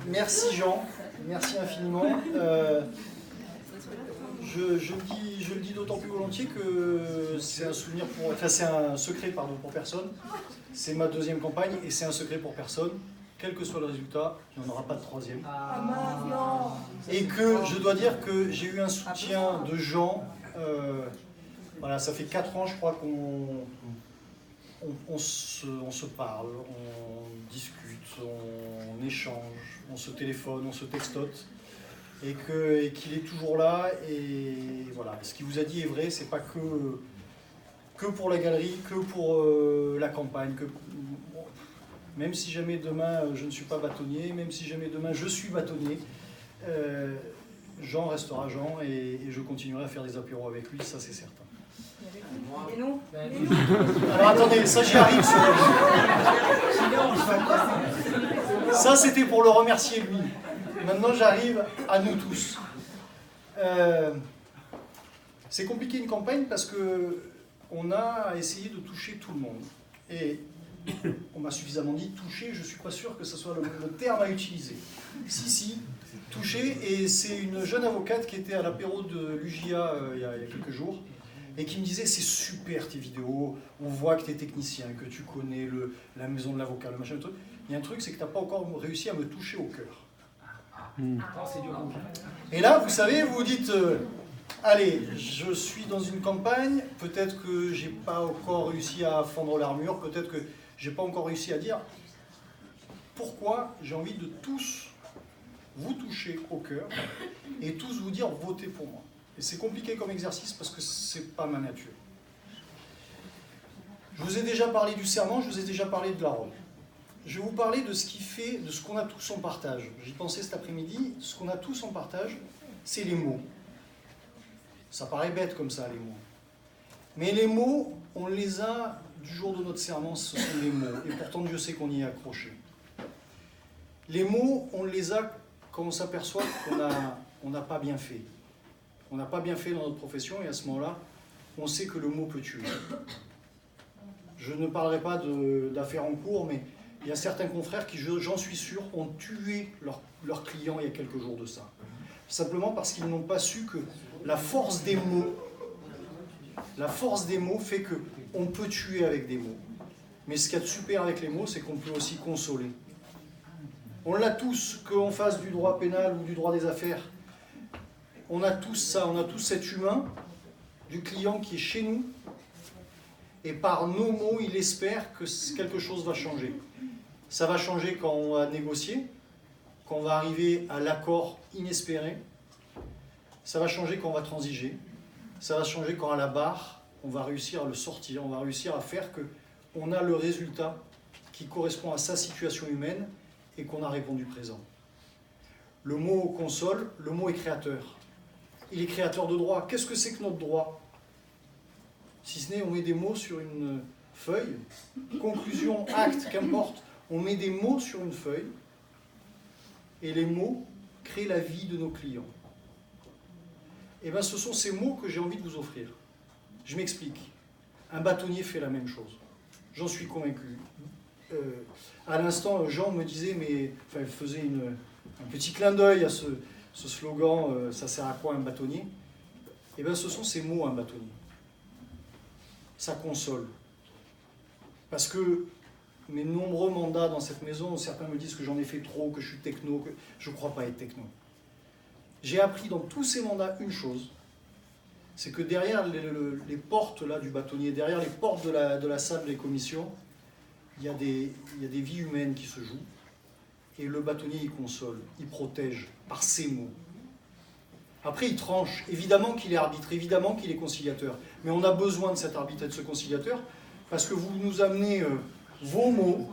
Merci Jean, merci infiniment. Je le dis d'autant plus volontiers que c'est un souvenir pour, enfin c'est un secret pardon pour personne. C'est ma deuxième campagne et c'est un secret pour personne. Quel que soit le résultat, il n'y en aura pas de troisième. Et que je dois dire que j'ai eu un soutien de gens. Voilà, ça fait 4 ans, je crois on se parle, on discute, on échange, on se téléphone, on se textote. Et qu'il est toujours là. Et voilà, ce qu'il vous a dit est vrai, c'est pas que pour la galerie, que pour la campagne. Même si jamais demain je ne suis pas bâtonnier, même si jamais demain je suis bâtonnier, Jean restera Jean et je continuerai à faire des apéros avec lui, ça c'est certain. Et nous Alors attendez, ça j'y arrive. Ça c'était pour le remercier lui. Maintenant j'arrive à nous tous. C'est compliqué une campagne parce qu'on a essayé de toucher tout le monde. Et on m'a suffisamment dit toucher, je ne suis pas sûr que ce soit le terme à utiliser. Si, toucher, et c'est une jeune avocate qui était à l'apéro de l'UJA il y a quelques jours, et qui me disait c'est super tes vidéos, on voit que tu es technicien, que tu connais la maison de l'avocat, le machin, le truc. Il y a un truc, c'est que tu n'as pas encore réussi à me toucher au cœur. Et là, vous savez, vous vous dites, allez, je suis dans une campagne, peut-être que j'ai pas encore réussi à fendre l'armure, peut-être que j'ai pas encore réussi à dire pourquoi j'ai envie de tous vous toucher au cœur et tous vous dire votez pour moi. Et c'est compliqué comme exercice parce que c'est pas ma nature. Je vous ai déjà parlé du serment, je vous ai déjà parlé de la robe. Je vais vous parler de ce qui fait, de ce qu'on a tous en partage. J'y pensais cet après-midi, ce qu'on a tous en partage, c'est les mots. Ça paraît bête comme ça, les mots. Mais les mots, on les a du jour de notre serment, ce sont les mots. Et pourtant, Dieu sait qu'on y est accroché. Les mots, on les a quand on s'aperçoit qu'on n'a pas bien fait. On n'a pas bien fait dans notre profession, et à ce moment-là, on sait que le mot peut tuer. Je ne parlerai pas d'affaires en cours, mais il y a certains confrères qui, j'en suis sûr, ont tué leurs clients il y a quelques jours de ça. Simplement parce qu'ils n'ont pas su que la force des mots fait qu'on peut tuer avec des mots. Mais ce qu'il y a de super avec les mots, c'est qu'on peut aussi consoler. On l'a tous, qu'on fasse du droit pénal ou du droit des affaires. On a tous ça, on a tous cet humain du client qui est chez nous. Et par nos mots, il espère que quelque chose va changer. Ça va changer quand on va négocier, quand on va arriver à l'accord inespéré. Ça va changer quand on va transiger. Ça va changer quand à la barre, on va réussir à le sortir. On va réussir à faire qu'on a le résultat qui correspond à sa situation humaine et qu'on a répondu présent. Le mot console, le mot est créateur. Il est créateur de droit. Qu'est-ce que c'est que notre droit ? Si ce n'est, on met des mots sur une feuille, conclusion, acte, qu'importe, on met des mots sur une feuille, et les mots créent la vie de nos clients. Et bien ce sont ces mots que j'ai envie de vous offrir. Je m'explique. Un bâtonnier fait la même chose. J'en suis convaincu. À l'instant, Jean me disait, il faisait un petit clin d'œil à ce slogan, ça sert à quoi un bâtonnier ? Et bien ce sont ces mots, un bâtonnier. Ça console. Parce que mes nombreux mandats dans cette maison, certains me disent que j'en ai fait trop, que je suis techno, que je ne crois pas être techno. J'ai appris dans tous ces mandats une chose, c'est que derrière les portes là, du bâtonnier, derrière les portes de la salle des commissions, il y a des vies humaines qui se jouent, et le bâtonnier il console, il protège par ses mots. Après, il tranche. Évidemment qu'il est arbitre, évidemment qu'il est conciliateur. Mais on a besoin de cet arbitre et de ce conciliateur parce que vous nous amenez vos mots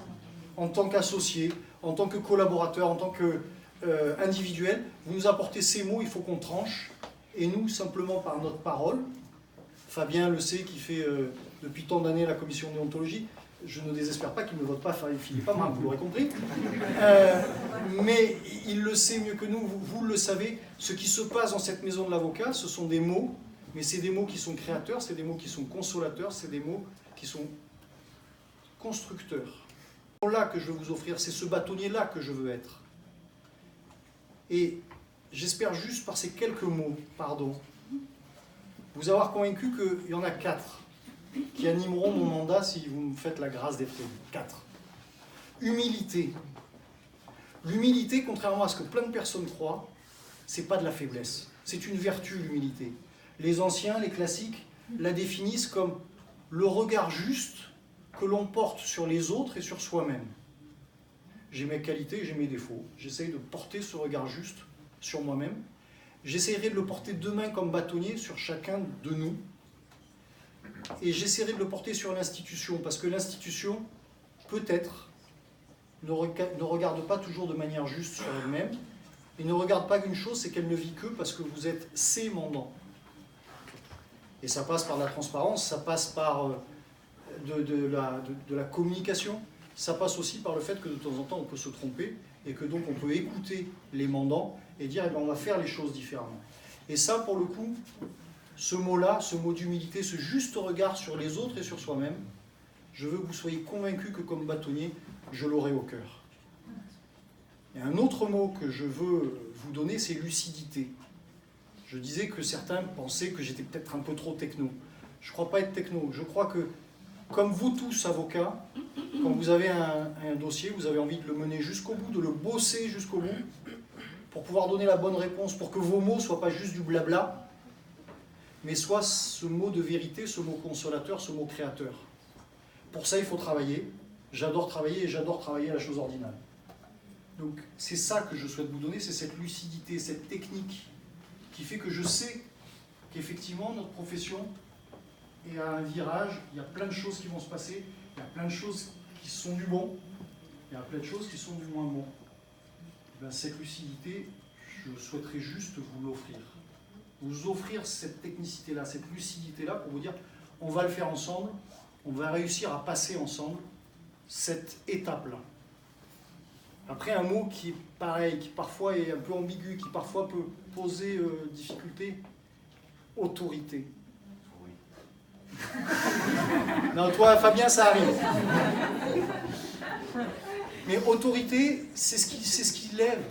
en tant qu'associé, en tant que collaborateur, en tant qu'individuel. Vous nous apportez ces mots, il faut qu'on tranche. Et nous, simplement par notre parole, Fabien le sait, qui fait depuis tant d'années la commission de déontologie, je ne désespère pas qu'il ne vote pas Philippe Amar, vous l'aurez compris. Mais il le sait mieux que nous, vous le savez. Ce qui se passe dans cette maison de l'avocat, ce sont des mots, mais c'est des mots qui sont créateurs, c'est des mots qui sont consolateurs, c'est des mots qui sont constructeurs. C'est là que je veux vous offrir, c'est ce bâtonnier-là que je veux être. Et j'espère juste par ces quelques mots, vous avoir convaincu qu'il y en a 4 qui animeront mon mandat si vous me faites la grâce d'être élu. 4. Humilité. L'humilité, contrairement à ce que plein de personnes croient, c'est pas de la faiblesse. C'est une vertu, l'humilité. Les anciens, les classiques, la définissent comme le regard juste que l'on porte sur les autres et sur soi-même. J'ai mes qualités, j'ai mes défauts. J'essaye de porter ce regard juste sur moi-même. J'essaierai de le porter demain comme bâtonnier sur chacun de nous. Et j'essaierai de le porter sur l'institution, parce que l'institution, peut-être, ne regarde pas toujours de manière juste sur elle-même, et ne regarde pas qu'une chose, c'est qu'elle ne vit que parce que vous êtes ses mandants. Et ça passe par la transparence, ça passe par de la communication, ça passe aussi par le fait que de temps en temps on peut se tromper, et que donc on peut écouter les mandants et dire, eh bien, on va faire les choses différemment. Et ça, pour le coup, ce mot-là, ce mot d'humilité, ce juste regard sur les autres et sur soi-même, je veux que vous soyez convaincus que comme bâtonnier, je l'aurai au cœur. Et un autre mot que je veux vous donner, c'est lucidité. Je disais que certains pensaient que j'étais peut-être un peu trop techno. Je ne crois pas être techno. Je crois que, comme vous tous, avocats, quand vous avez un dossier, vous avez envie de le mener jusqu'au bout, de le bosser jusqu'au bout, pour pouvoir donner la bonne réponse, pour que vos mots ne soient pas juste du blabla, mais soient ce mot de vérité, ce mot consolateur, ce mot créateur. Pour ça, il faut travailler. J'adore travailler et j'adore travailler à la chose ordinale. Donc, c'est ça que je souhaite vous donner, c'est cette lucidité, cette technique qui fait que je sais qu'effectivement, notre profession est à un virage, il y a plein de choses qui vont se passer, il y a plein de choses qui sont du bon, il y a plein de choses qui sont du moins bon. Ben, cette lucidité, je souhaiterais juste vous l'offrir. Vous offrir cette technicité-là, cette lucidité-là, pour vous dire, on va le faire ensemble, on va réussir à passer ensemble cette étape-là. Après, un mot qui est pareil, qui parfois est un peu ambigu, qui parfois peut poser difficulté, autorité. Oui. Non, toi, Fabien, ça arrive. Mais autorité, c'est ce qui lève.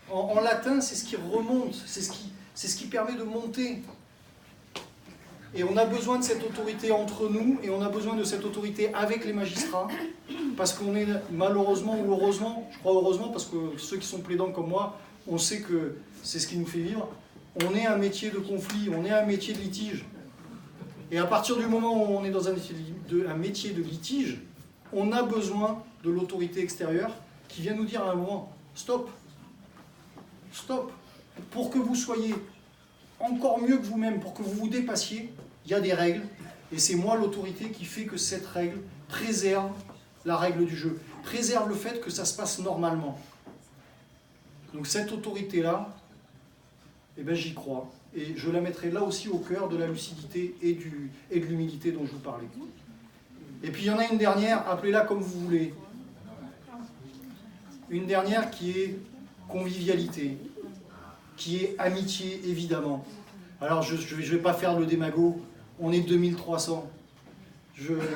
En latin, c'est ce qui remonte, c'est ce qui permet de monter. Et on a besoin de cette autorité entre nous, et on a besoin de cette autorité avec les magistrats, parce qu'on est malheureusement ou heureusement, je crois heureusement, parce que ceux qui sont plaidants comme moi, on sait que c'est ce qui nous fait vivre, on est un métier de conflit, on est un métier de litige. Et à partir du moment où on est dans un métier de litige, on a besoin de l'autorité extérieure qui vient nous dire à un moment, stop, stop, pour que vous soyez encore mieux que vous-même, pour que vous vous dépassiez, il y a des règles, et c'est moi l'autorité qui fait que cette règle préserve la règle du jeu, préserve le fait que ça se passe normalement. Donc cette autorité-là, eh ben, j'y crois, et je la mettrai là aussi au cœur de la lucidité et de l'humilité dont je vous parlais. Et puis il y en a une dernière, appelez-la comme vous voulez, une dernière qui est convivialité, qui est amitié, évidemment. Alors, je ne vais pas faire le démago, on est 2300.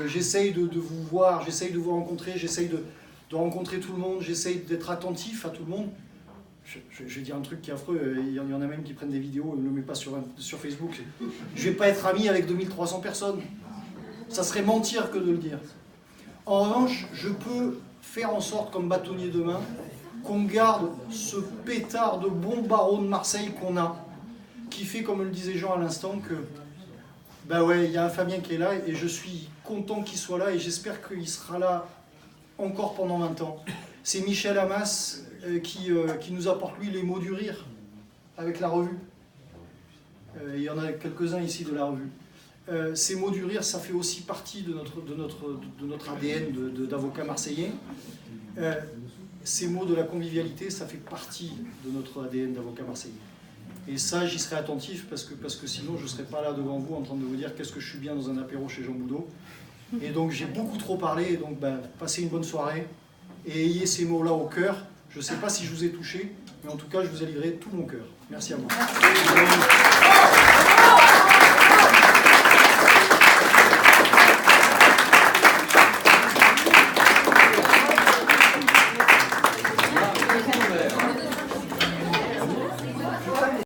J'essaye de vous voir, j'essaye de vous rencontrer, j'essaye de rencontrer tout le monde, j'essaye d'être attentif à tout le monde. Je vais dire un truc qui est affreux, il y en a même qui prennent des vidéos et ne le mettent pas sur Facebook. Je ne vais pas être ami avec 2300 personnes. Ça serait mentir que de le dire. En revanche, je peux faire en sorte, comme bâtonnier demain, qu'on garde ce pétard de bon barreau de Marseille qu'on a, qui fait, comme le disait Jean à l'instant, que ben ouais, il y a un Fabien qui est là et je suis content qu'il soit là et j'espère qu'il sera là encore pendant 20 ans. C'est Michel Hamas qui nous apporte, lui, les mots du rire avec la revue. Il y en a quelques-uns ici de la revue. Ces mots du rire, ça fait aussi partie de notre ADN d'avocat marseillais. Ces mots de la convivialité, ça fait partie de notre ADN d'avocat marseillais. Et ça, j'y serai attentif parce que sinon, je ne serai pas là devant vous en train de vous dire qu'est-ce que je suis bien dans un apéro chez Jean Boudot. Et donc, j'ai beaucoup trop parlé, et donc, passez une bonne soirée et ayez ces mots-là au cœur. Je ne sais pas si je vous ai touché, mais en tout cas, je vous ai livré tout mon cœur. Merci à vous.